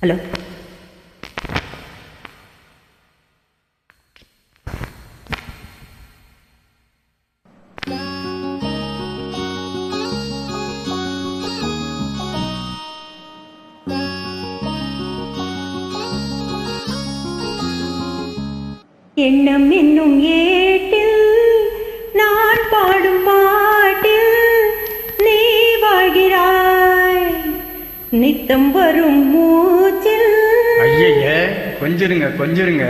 Hello. எண்ணம் என்னும் ஏட்டில் நான் பாடும் பாட்டில் நீ வாழ்கிறாய், நித்தம் வரும் மூச்சில். ஐய கொஞ்சிருங்க கொஞ்சிருங்க,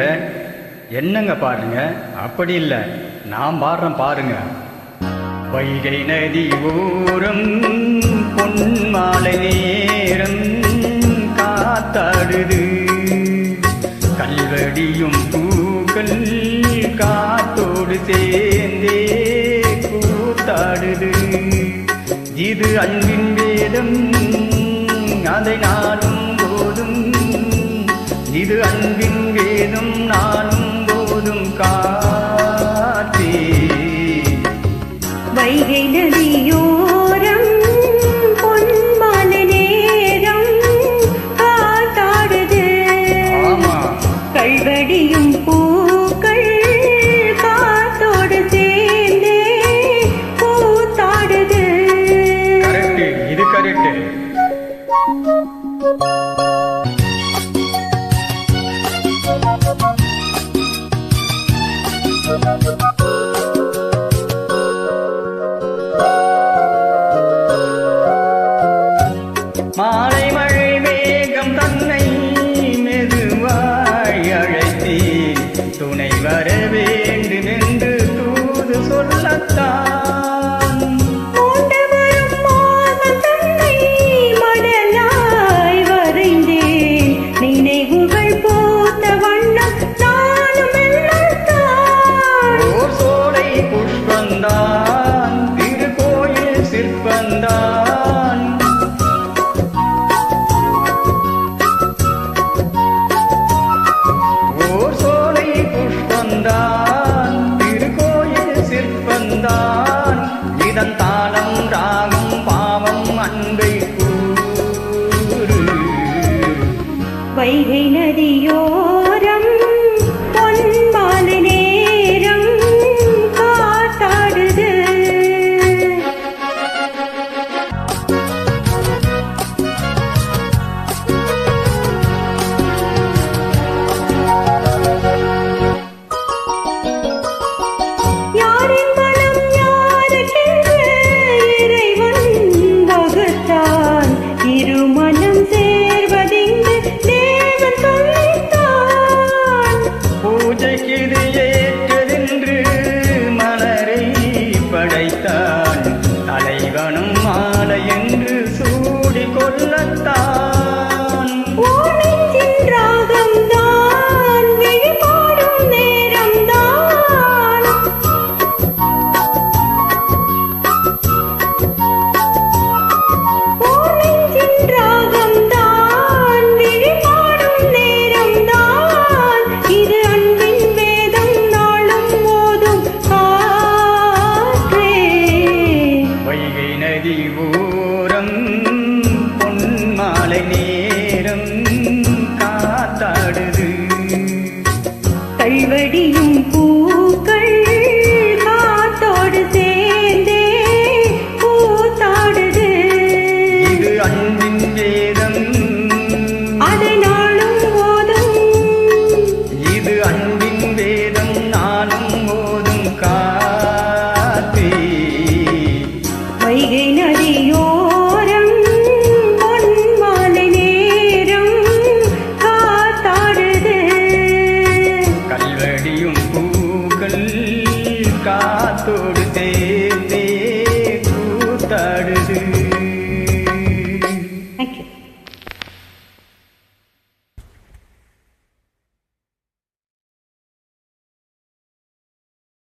என்னங்க பாடுங்க? அப்படி இல்லை, நான் பாடுறேன் பாருங்க. வைகை நதி ஓரம் பொன்மாலை நேரம் காத்தாடுது, கல்வடியும் பூக்கள் காத்தோடு சேர்ந்தே கூத்தாடுது. இது அன்பின் வேதம், அதை நானும் போதும். இது அன்பின் வேதம், நானும் போதும் காத்தே. வைகை நதியோரம் பொன்மாலை நேரம் காத்தாடுது, கல்வடியும் பூக்கள் காத்தோடு சேர்ந்தே கூத்தாடுது. கரெக்ட், இது கரெக்ட். மாலை மழை மேகம் தன்னை மெதுவாய் அழைத்தேன், துணை வர வேண்டும் என்று தூது சொல்லத்தான். புஷ்பந்தான் திருக்கோயில் சிற்பந்தான், ஓர் சோலை புஷ்பந்தான் திருக்கோயில் சிற்பந்தான். இதன் தாளம் ராகம் பாவம் அன்பை கூறு. வைகை